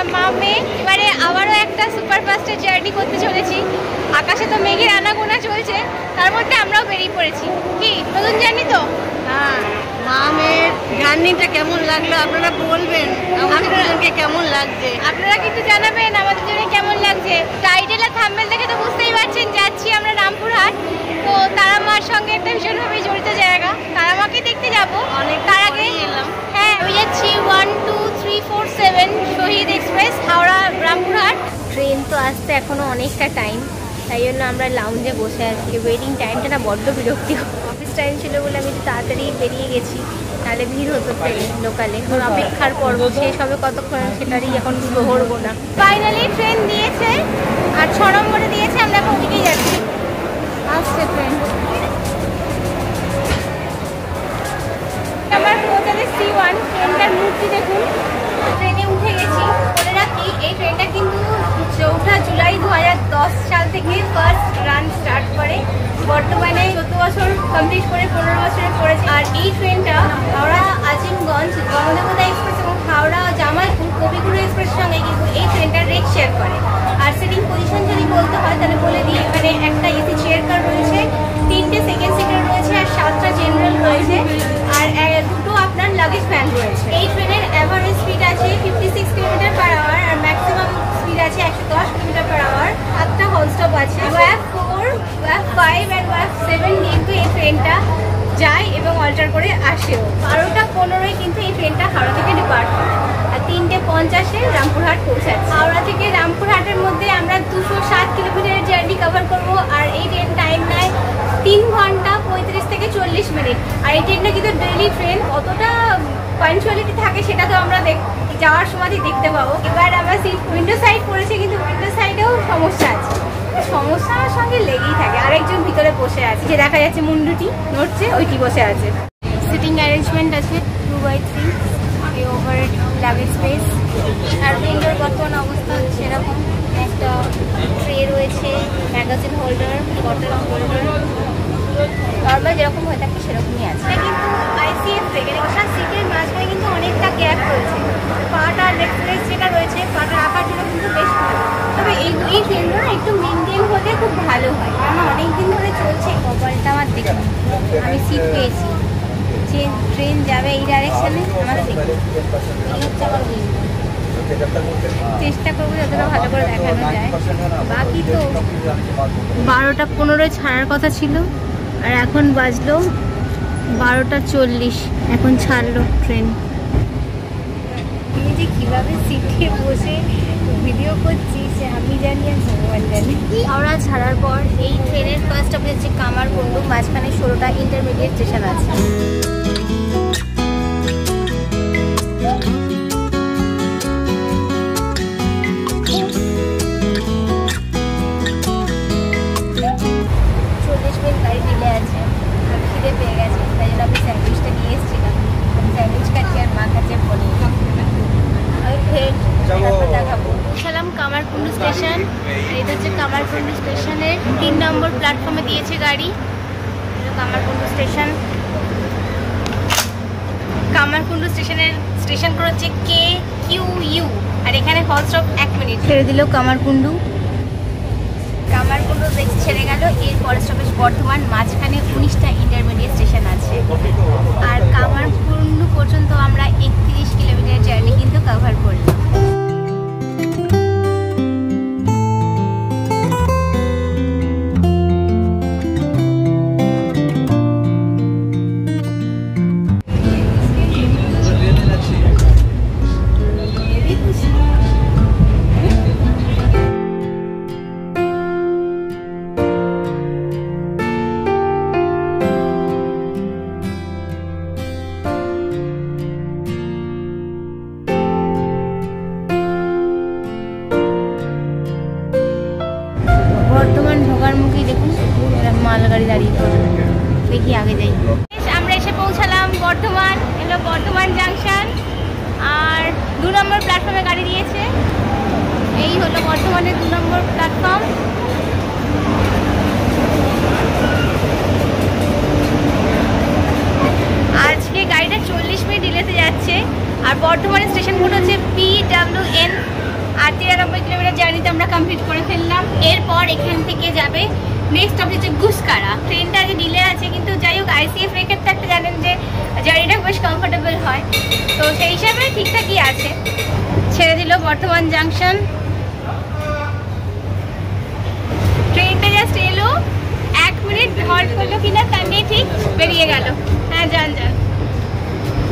আমরা মা মেয়ে এবারে আবারও একটা সুপারফাস্টের জার্নি করতে চলেছি। আকাশে তো মেঘের আনাগোনা চলছে, তার মধ্যে আমরাও বেরিয়ে পড়েছি। কি নতুন জার্নি তো? হ্যাঁ, মা মেয়ের জার্নিটা কেমন লাগলো আপনারা বলবেন, আমাদেরকে কেমন লাগছে আপনারা কিন্তু জানাবেন আমাদের জন্য কেমন লাগছে। টাইটেল আর থাম্বনেল দেখে তো বুঝতেই পারছেন যাচ্ছি আমরা রামপুরহাট। তো তারা মার সঙ্গে একটা ভীষণভাবে জড়িত জায়গা, তারা মাকে দেখতে যাবো। অনেক তার আগে হ্যাঁ আমি যাচ্ছি 12347 শহীদ এক্সপ্রেস হাওড়া রামপুরহাট। ট্রেন তো আসতে এখনো অনেকটা টাইম, তাই জন্য আমরা লাউঞ্জে বসে আছি। ওয়েটিং টাইমটা না বড্ড বিরক্তি। অফিস টাইম ছিল বলে আমি একটু তাড়াতাড়ি বেরিয়ে গেছি, তাহলে ভিড় হতো ট্রেন লোকালে। অপেক্ষার পর্ব শেষ হবে কতক্ষণ সেটারই এখন ধরবো না। ফাইনালি ট্রেন দিয়েছে আর 6 নম্বরে দিয়েছে, আমরা এখন ওদিকেই যাচ্ছি। আসছে ট্রেন। আমার পৌঁছাতে C1 ট্রেনটার মূর্তি দেখুন। ট্রেনে উঠে গেছি। বলে রাখি এই ট্রেনটা কিন্তু 4 জুলাই 2010 সাল থেকে ফার্স্ট রান স্টার্ট করে। বর্তমানে 14 বছর কমপ্লিট করে 15 বছরে পড়েছে। আর এই ট্রেনটা হাওড়া আজিমগঞ্জ গণদেবতা এক্সপ্রেস এবং হাওড়া জামালপুর কবিগুরু এক্সপ্রেসের সঙ্গে কিন্তু এই ট্রেনটা রেক শেয়ার করে। আর সিটিং পজিশন যদি বলতে হয় তাহলে বলে দিই, এখানে একটা এসি চেয়ার কার রয়েছে, 3টে সেকেন্ড সিটার রয়েছে আর 7টা জেনারেল রয়েছে, আর 2টো আপনার লাগেজ ভ্যান রয়েছে। এই ট্রেনের অ্যাভারেজ স্পিড আছে 56 কিলোমিটার/আওয়ার আর ম্যাক্সিমাম স্পিড আছে 110 কিলোমিটার/আওয়ার। 7টা হল স্টপ আছে। WAF4, WAF5 আর WAF7 কিন্তু এই ট্রেনটা যায় এবং অল্টার করে আসেও। 12টা 15 কিন্তু এই ট্রেনটা হাওড়া থেকে ডিপার্ট করে আর 3টে 50-এ রামপুরহাট পৌঁছাচ্ছে। হাওড়া থেকে রামপুরহাটের মধ্যে আমরা 207 কিলোমিটারের জার্নি কভার করবো। আর এই ট্রেন টাইম নেয় 3 ঘন্টা 35 থেকে 40 মিনিট। আর এই ট্রেনটা কিন্তু ডেইলি ট্রেন, কতটা পাঞ্চুয়ালিটি থাকে সেটা তো আমরা যাওয়ার সময়ই দেখতে পাবো। এবার আমরা সিট উইন্ডো সাইড পড়েছে, কিন্তু উইন্ডো সাইডেও সমস্যা আছে। সমস্যা আমার সঙ্গে লেগেই থাকে। আরেকজন ভিতরে বসে আছে, যে দেখা যাচ্ছে মুন্ডুটি নড়ছে, ওইটি বসে আছে। সিটিং অ্যারেঞ্জমেন্ট আছে 2/3, এই ওভারহেড লাগেজ স্পেস। আর উইন্ডোর বর্তমান অবস্থা সেরকম একটা ট্রে রয়েছে, magazine holder, bottle holder, normal যেরকম হয়ে থাকে সেরকমই আছে। এটা কিন্তু ICF রেগুলেশন। সিটের মাঝখানে কিন্তু অনেকটা গ্যাপ রয়েছে, পাটা লেগ স্পেস যেটা রয়েছে পাটা রাখার জন্য কিন্তু বেশ ভালো। তবে এই ট্রেনগুলো একটু মেনটেন হলে খুব ভালো হয়, কারণ অনেকদিন ধরে চলছে। কপালটা আমার দেখুন, আমি সিট পেয়েছি, যে ট্রেন যাবে এই ডাইরেকশানে আমার সিট। এই হচ্ছে আমার উইন্ডো। চেষ্টা করবো যতটা ভালো করে দেখানো যায়। বাকি তো 12টা 15 ছাড়ার কথা ছিল, আর এখন বাজলো 12টা 40। এখন ছাড়লো ট্রেন। আমি যে কীভাবে সিটে বসে ভিডিও করছি সে আমি জানি আর ভগবান জানি। হাওড়া ছাড়ার পর এই ট্রেনের ফার্স্ট স্টপ হচ্ছে কামারকুণ্ডু। মাঝখানে 16টা ইন্টারমিডিয়েট স্টেশন আছে। পেয়ে গেছে, তাই জন্য আমি স্যান্ডউইচটা নিয়ে এসেছিলাম। স্যান্ডউইচ খাচ্ছি আর মা খাচ্ছে পনির। আমি ফের দেখাবো। পৌঁছালাম কামারকুণ্ডু স্টেশন। এটা হচ্ছে কামারকুণ্ডু স্টেশনের 3 নম্বর প্ল্যাটফর্মে দিয়েছে গাড়ি। কামারকুণ্ডু স্টেশন। কামারকুণ্ডু স্টেশনের স্টেশন কোড হচ্ছে KQU আর এখানে হল স্টপ 1 মিনিট। ছেড়ে দিল কামারকুণ্ডু। কামারকুণ্ডু ছেড়ে গেল, এর পরের স্টপেজ বর্ধমান। মাঝখানে 19টা ইন্টারমিডিয়েট স্টেশন আছে। আর কামারকুণ্ডু পর্যন্ত আমরা 31 কিলোমিটার জার্নি কিন্তু কভার করলাম। বর্তমান ঢোকার মুখেই দেখুন মালগাড়ি দাঁড়িয়ে পড়ে। দেখি আগে যাই। আমরা এসে পৌঁছালাম বর্ধমান। এলো বর্ধমান জাংশন আর 2 নম্বর প্ল্যাটফর্মে গাড়ি দিয়েছে। এই হলো বর্ধমানের 2 নম্বর প্ল্যাটফর্ম। আজকে গাড়িটা 40 মিনিট ডিলেতে যাচ্ছে। আর বর্ধমানের স্টেশন কোড হচ্ছে PWN আমরা কমপ্লিট করে ফেললাম। এরপর এখান থেকে যাবে নেক্সট স্টপ হচ্ছে গুসকারা। ট্রেনটা আগে ডিলে আছে, কিন্তু যাই হোক আইসিএফ রেখে থাকতে জানেন যে জার্নিটা বেশ কমফোর্টেবল হয়, তো সেই হিসাবে ঠিকঠাকই আছে। ছেড়ে দিল বর্ধমান জাংশন। ট্রেনটা জাস্ট এলো, 1 মিনিট হল্ট করলো কিনা তার নিয়ে ঠিক বেরিয়ে গেল। হ্যাঁ যান যান,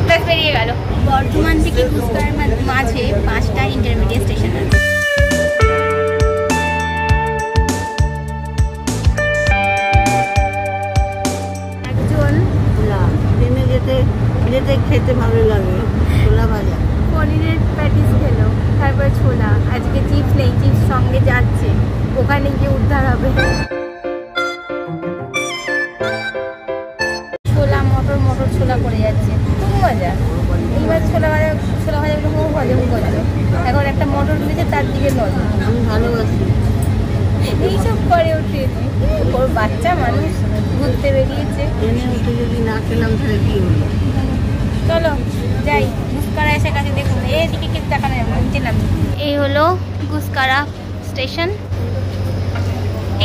ব্যাস বেরিয়ে গেল। বর্ধমান থেকে গুসকারার মাঝে 5টা ইন্টারমিডিয়েট স্টেশন আছে। একজন ট্রেনে যেতে যেতে খেতে ভালো লাগে ছোলা ভাজা, পনিরের প্যাটিস খেলো, তারপর ছোলা। আজকে চিপস নেই, চিপস সঙ্গে যাচ্ছে, ওখানে গিয়ে উদ্ধার হবে। ছোলা মটর ছোলা পড়ে যাচ্ছে, খুব মজা। এইবার ছোলা ভাজাগুলো খুব হজম করলো। এখন একটা মটর দিয়েছে, তার দিকে নজর। আমি ভালোবাসি এইসব করে ও ট্রেনে। ওর বাচ্চা মানুষ ঘুরতে বেরিয়েছে। ট্রেনে উঠে যদি না খেলাম তাহলে কি হলো। চলো যাই, গুসকারা এসে কাছে দেখুন, এদিকে কিন্তু দেখানো যাবে না, নিচে নামি। এই হলো গুসকারা স্টেশন।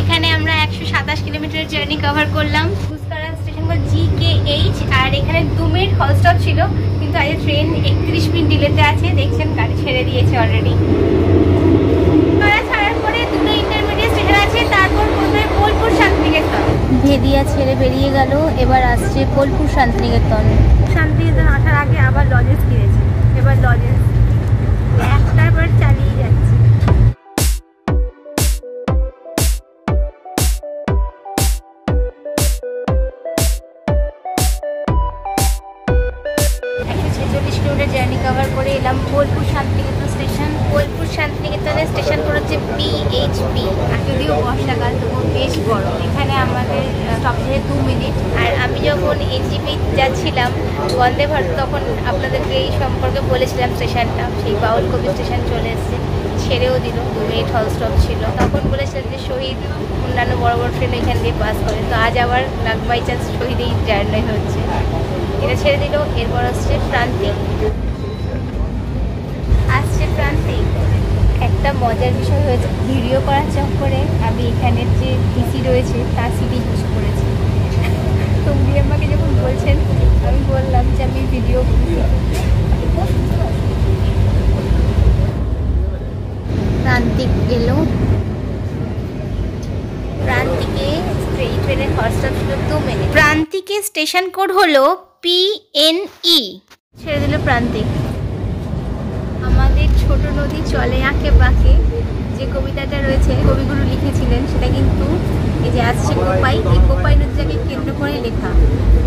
এখানে আমরা 127 কিলোমিটার জার্নি কভার করলাম। গুসকারা স্টেশন বা GKH, আর এখানে 2 মিনিট হল স্টপ ছিল, কিন্তু আজ ট্রেন 31 মিনিট ডিলেতে আছে। দেখছেন গাড়ি ছেড়ে দিয়েছে অলরেডি। ছাড়ার পরে 2টো ইন্টারমিডিয়েট স্টেশন আছে, তারপর প্রথমে বোলপুর শান্তিনিকেতন। ভেদিয়া ছেড়ে বেরিয়ে গেল, এবার আসছে বোলপুর শান্তিনিকেতন। শান্তিনিকেতন আসার আগে আবার লজেস কিনেছে, এবার লজেস একটার পর চালিয়ে যাচ্ছে। জার্নি কভার করে এলাম বোলপুর শান্তিনিকেতন স্টেশন। বোলপুর শান্তিনিকেতনের স্টেশন কোড হচ্ছে PHP। আর যদিও বর্ষাকাল, তবু বেশ গরম। এখানে আমাদের স্টপ ছিল 2 মিনিট। আর আমি যখন NGP যাচ্ছিলাম বন্দে ভারত, তখন আপনাদেরকে এই সম্পর্কে বলেছিলাম স্টেশনটা। সেই বাউল কবি স্টেশন চলে এসছে, ছেড়েও দিল। 2 মিনিট হল স্টপ ছিল। তখন বলেছিলাম যে শহীদ অন্যান্য বড় বড় ট্রেন এখান দিয়ে পাস করে, তো আজ আবার লাক বাই চান্স শহীদেই জার্নি হচ্ছে। এটা ছেড়ে দিল। এরপর আসছে প্রান্তিক। একটা মজার বিষয় হয়েছে, ভিডিও করার চক্করে আমি এখানের যে টিসি রয়েছে তার সিটি ইউজ করেছি। তো উনি আমাকে যখন বলছেন, আমি বললাম যে আমি ভিডিও প্রান্তিক এলো। প্রান্তিকে এই ট্রেনের হট স্টপ ছিল 2 মিনিট। প্রান্তিকে স্টেশন কোড হলো PNE। ছেড়ে দিল প্রান্তিক। আমাদের ছোট নদী চলে আঁকে বাঁকে যে কবিতাটা রয়েছে, কবিগুরু লিখেছিলেন, সেটা কিন্তু এই যে আসছে কোপাই, এই কোপাই নদীটাকে কেন্দ্র করে লেখা।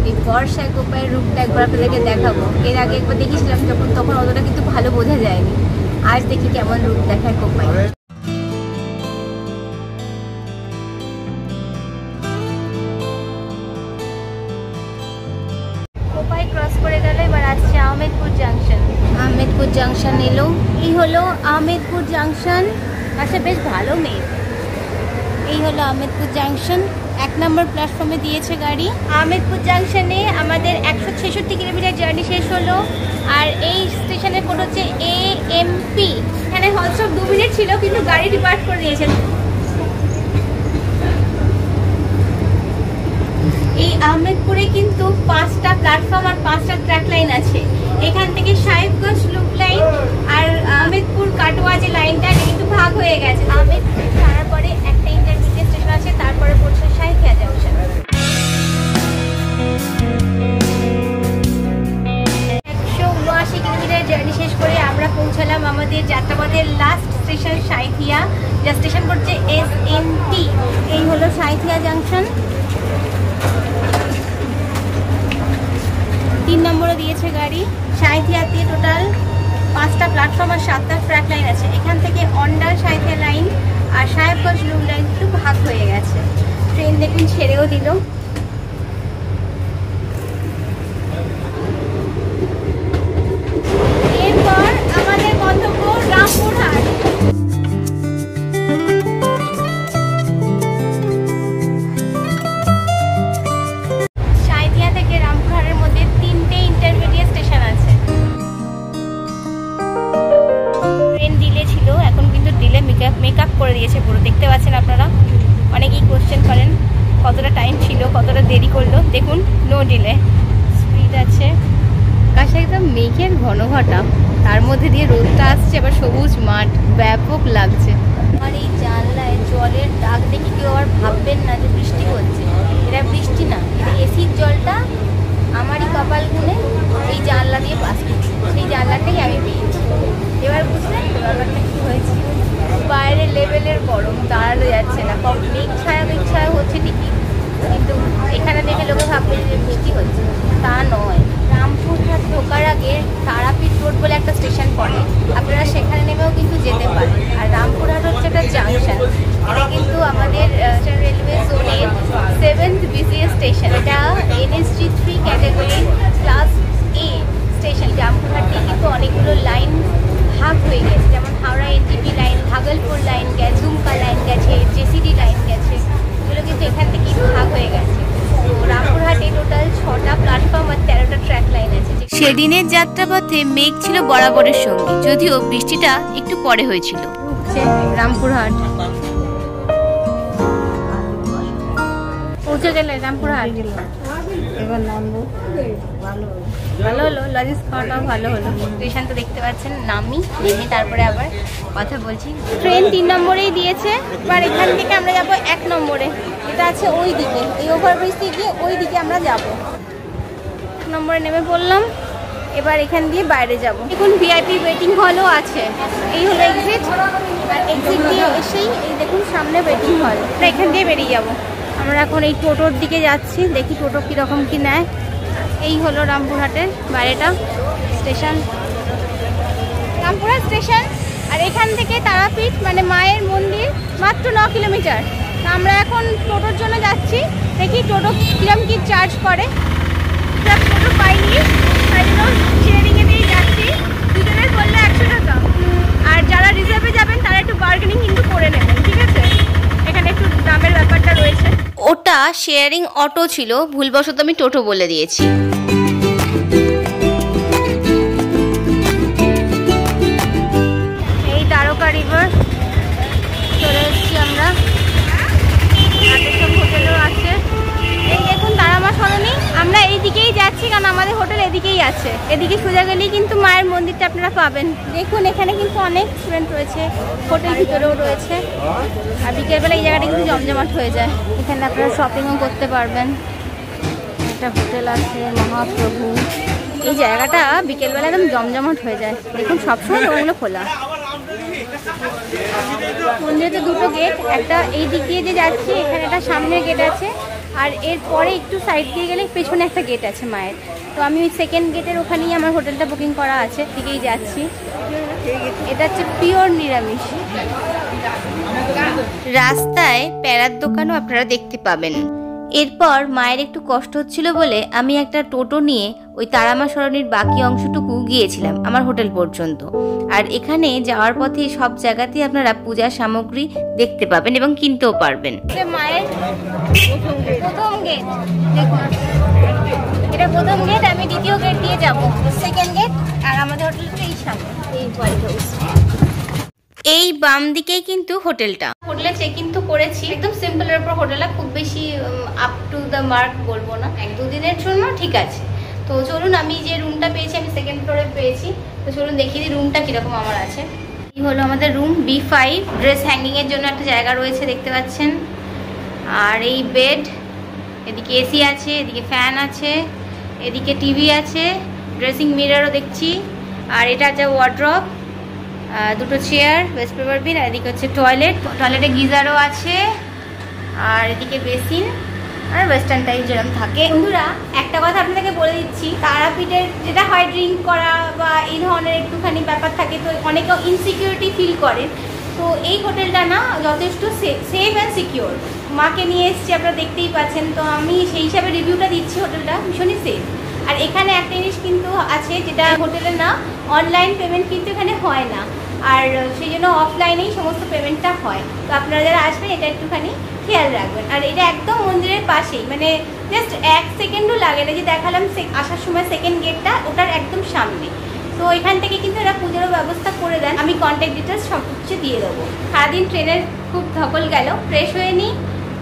এই বর্ষায় কোপাইয়ের রূপটা একবার আপনাদেরকে দেখাবো। এর আগে একবার দেখেছিলাম যখন, তখন অতটা কিন্তু ভালো বোঝা যায়নি। আজ দেখি কেমন রূপ দেখায় কোপাই। কোপাই ক্রস করে গেল, এবার আসছে আহমেদপুর জাংশন। আহমেদপুর জাংশন এলো। এই হলো আহমেদপুর জাংশন। আচ্ছা, বেশ ভালো মেয়ে। এই হলো আহমেদপুর জাংশন। 1 নম্বর প্ল্যাটফর্মে দিয়েছে গাড়ি। আহমেদপুর জাংশনে আমাদের 166 কিলোমিটার জার্নি শেষ হলো। আর এই স্টেশনের কোড হচ্ছে AMP। এখানে হল স্টপ 2 মিনিট ছিল, কিন্তু গাড়ি ডিপার্ট করে দিয়েছেন। এই আহমেদপুরে কিন্তু 5টা প্ল্যাটফর্ম আর 5টা ট্র্যাক লাইন আছে। এখান থেকে সাহেবগঞ্জ লুপ লাইন আর আহমেদপুর কাটোয়া যে লাইনটা, কিন্তু ভাগ হয়ে গেছে। আহমেদপুর ছাড়ার পরে একটা ইন্টারমিডিয়েট স্টেশন আছে, তারপরে পড়ছে সাঁইথিয়া জাংশন। 179 কিলোমিটার জার্নি শেষ করে আমরা পৌঁছালাম আমাদের যাত্রাপথের লাস্ট স্টেশন সাঁইথিয়া, যা স্টেশন করছে SNT। এই হলো সাঁইথিয়া জাংশন। 3 নম্বরে দিয়েছে গাড়ি। সাঁইথিয়াতে টোটাল 5টা প্ল্যাটফর্ম আর 7টা ট্র্যাক লাইন আছে। এখান থেকে অন্ডার সাঁইথিয়া লাইন আর সাহেবগঞ্জ লুপ লাইন একটু ভাগ হয়ে গেছে। ট্রেন দেখুন ছেড়েও দিল। এরপর আমাদের গন্তব্য রামপুরহাট। সাঁইথিয়া থেকে রামপুরহাটের মধ্যে 3টে ইন্টারমিডিয়েট স্টেশন আছে। ট্রেন ডিলে ছিল, এখন কিন্তু ডিলে মেকআপ করে দিয়েছে পুরো, দেখতে পাচ্ছেন আপনারা। অনেকেই কোশ্চেন করেন কতটা টাইম ছিল, কতটা দেরি করলো। দেখুন, নো ডিলে, স্পিড আছে। আকাশে একদম মেঘের ঘন ঘটা, তার মধ্যে দিয়ে রোদটা আসছে, আবার সবুজ মাঠ, ব্যাপক লাগছে। আর এই জানলায় জলের দাগ দেখে কেউ আবার ভাববেন না যে বৃষ্টি হচ্ছে, এটা বৃষ্টি না, এটা এসির জলটা আমারই কপাল গুনে এই জানলা দিয়ে পাস করছে, সেই জানলাটাই আমি পেয়েছি। এবার বুঝলেন ব্যাপারটা কি হয়েছে? বাইরে লেভেলের গরম, দাঁড়ানো যাচ্ছে না। মেঘ ছায়া হচ্ছে ঠিকই, কিন্তু এখানে দেখে লোকে ভাববে যে বৃষ্টি হচ্ছে, তা নয়। রামপুরহাট ঢোকার আগে তারাপীঠ রোড বলে একটা স্টেশন পড়ে, আপনারা সেখানে নেমেও কিন্তু যেতে পারেন। আর রামপুরহাট হচ্ছে একটা জাংশন, এটা কিন্তু আমাদের রেলওয়ে জোনের 7th বিসিএস স্টেশন। এটা NSG 3 category class A station. Rampurhat দিয়ে কিন্তু অনেকগুলো লাইন ভাগ হয়ে গেছে, যেমন Howrah NGP line, Bhagalpur line গেছে, দুমকা লাইন গেছে, JCD লাইন গেছে, এগুলো কিন্তু এখান থেকেই ভাগ হয়ে গেছে। তো রামপুরহাটে টোটাল 6টা প্ল্যাটফর্ম আর 13টা ট্র্যাক লাইন আছে। সেদিনের যাত্রাপথে মেঘ ছিল বরাবরের সঙ্গে, যদিও বৃষ্টিটা একটু পরে হয়েছিল। রামপুরহাট পৌঁছে গেলে, রামপুরহাট এবার নামবো। ভালো হলো, লজিস খাওয়াটাও ভালো হলো। স্টেশন তো দেখতে পাচ্ছেন, নামি নেমে তারপরে আবার কথা বলছি। ট্রেন 3 নম্বরেই দিয়েছে, এবার এখান থেকে আমরা যাবো 1 নম্বরে, এটা আছে ওই দিকে, এই ওভারব্রিজ থেকে ওই দিকে আমরা যাব। 1 নম্বরে নেমে পড়লাম, এবার এখান দিয়ে বাইরে যাব। দেখুন VIP ওয়েটিং হলও আছে, এই হলো এক্সিট। আর এক্সিট দিয়ে এসেই এই দেখুন সামনে ওয়েটিং হল, আমরা এখান দিয়ে বেরিয়ে যাব। আমরা এখন এই টোটোর দিকে যাচ্ছি, দেখি টোটো কীরকম কি নেয়। এই হলো রামপুরহাটের বাইরেটা স্টেশন, রামপুরহাট স্টেশন। আর এখান থেকে তারাপীঠ মানে মায়ের মন্দির মাত্র 9 কিলোমিটার। আমরা এখন টোটোর জন্য যাচ্ছি, দেখি টোটো কিরম কি চার্জ করে। টোটো পাইনি, তাই জন্য শেয়ারিংয়ে দিয়ে যাচ্ছি। দুজনের বললে 100 টাকা, আর যারা রিজার্ভে যাবেন তারা একটু বার্গেনিং কিন্তু করে নেবেন, ঠিক আছে? এখানে একটু দামের ব্যাপারটা রয়েছে। ওটা শেয়ারিং অটো ছিল, ভুলবশত আমি টোটো বলে দিয়েছি। এই দ্বারকা রিভার চলে এসেছি আমরা, হোটেলও আছে। এই দেখুন তারামা সরণি, আমরা এই দিকেই যাচ্ছি কারণ আমাদের হোটেল এদিকেই আছে। এদিকে সোজা গেলেই কিন্তু মায়ের মন্দিরটা আপনারা পাবেন। দেখুন এখানে কিন্তু অনেক স্টুডেন্ট রয়েছে, হোটেল ভিতরেও রয়েছে। আর বিকেলবেলা এই জায়গাটা কিন্তু জমজমাট হয়ে যায়, এখানে আপনারা শপিংও করতে পারবেন। একটা হোটেল আছে মহাপ্রভু, এই জায়গাটা বিকেলবেলা একদম জমজমাট হয়ে যায়। দেখুন সবসময় ওগুলো খোলা। মন্দিরে দুটো গেট, একটা এই দিক দিয়ে যে যাচ্ছি এখানে একটা সামনের গেট আছে, আর এরপরে একটু সাইড দিয়ে গেলে পেছনে একটা গেট আছে মায়ের। তো আমি ওই সেকেন্ড গেটের ওখানেই আমার হোটেলটা বুকিং করা আছে, দিকেই যাচ্ছি। এটা হচ্ছে পিওর নিরামিষ। রাস্তায় প্যারার দোকানও আপনারা দেখতে পাবেন। এরপর মায়ের একটু কষ্ট হচ্ছিল বলে আমি একটা টোটো নিয়ে ওই তারামা সরণির বাকি অংশটুকু গিয়েছিলাম আমার হোটেল পর্যন্ত। আর এখানে যাওয়ার পথে সব জায়গাতেই আপনারা পূজার সামগ্রী দেখতে পাবেন এবং কিনতেও পারবেন। মায়ের প্রথম গেট দেখুন, এটা প্রথম গেট, আমি দ্বিতীয় গেট দিয়ে যাব, সেকেন্ড গেট। আর আমাদের হোটেলটা এই সামনে, এই হোয়াইট হাউস। এই বাম দিকেই কিন্তু হোটেলটা। হোটেলে চেক ইন তো করেছি, একদম সিম্পলের উপর হোটেলটা, খুব বেশি আপ টু দ্য মার্ক বলবো না, 1-2 দিনের জন্য ঠিক আছে। তো চলুন, আমি যে রুমটা পেয়েছি আমি সেকেন্ড ফ্লোরে পেয়েছি, তো চলুন দেখিয়ে দিই রুমটা কীরকম আমার আছে। এই হলো আমাদের রুম B5, ড্রেস হ্যাঙ্গিংয়ের জন্য একটা জায়গা রয়েছে দেখতে পাচ্ছেন। আর এই বেড, এদিকে এসি আছে, এদিকে ফ্যান আছে, এদিকে টিভি আছে, ড্রেসিং মিররও দেখছি। আর এটা আছে ওয়ার্ড্রপ, দুটো চেয়ার, ওয়েস্ট পেপার বিন, আর এদিকে হচ্ছে টয়লেট, টয়লেটে গিজারও আছে। আর এদিকে বেসিন, আর ওয়েস্টার্ন টাইপ যেরকম থাকে। বন্ধুরা একটা কথা আপনাদেরকে বলে দিচ্ছি, তারাপীঠের যেটা হয় ড্রিঙ্ক করা বা এই ধরনের একটুখানি ব্যাপার থাকে, তো অনেকে ইনসিকিউরিটি ফিল করে। তো এই হোটেলটা না যথেষ্ট সেফ অ্যান্ড সিকিওর। মাকে নিয়ে এসেছি, আপনারা দেখতেই পাচ্ছেন, তো আমি সেই হিসাবে রিভিউটা দিচ্ছি। হোটেলটা ভীষণই সেফ। আর এখানে একটা জিনিস কিন্তু আছে যেটা হোটেলে না, অনলাইন পেমেন্ট কিন্তু এখানে হয় না, আর সেই জন্য অফলাইনেই সমস্ত পেমেন্টটা হয়। তো আপনারা যারা আসবেন এটা একটুখানি খেয়াল রাখবেন। আর এটা একদম মন্দিরের পাশেই, মানে জাস্ট 1 সেকেন্ডও লাগে না, যে দেখালাম আসার সময় সেকেন্ড গেটটা, ওটার একদম সামনে। তো এখান থেকে কিন্তু এরা পুজোরও ব্যবস্থা করে দেন। আমি কন্ট্যাক্ট ডিটেলস সব কিছু দিয়ে দেবো। সারাদিন ট্রেনের খুব ধকল গেল, ফ্রেশ হয়ে নিই,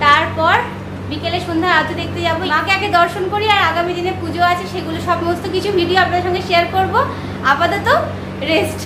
তারপর বিকেলে সন্ধ্যা আরতি দেখতে যাবো। মাকে আগে দর্শন করি, আর আগামী দিনে পুজো আছে, সেগুলো সমস্ত কিছু ভিডিও আপনাদের সঙ্গে শেয়ার করব। আপাতত রেস্ট।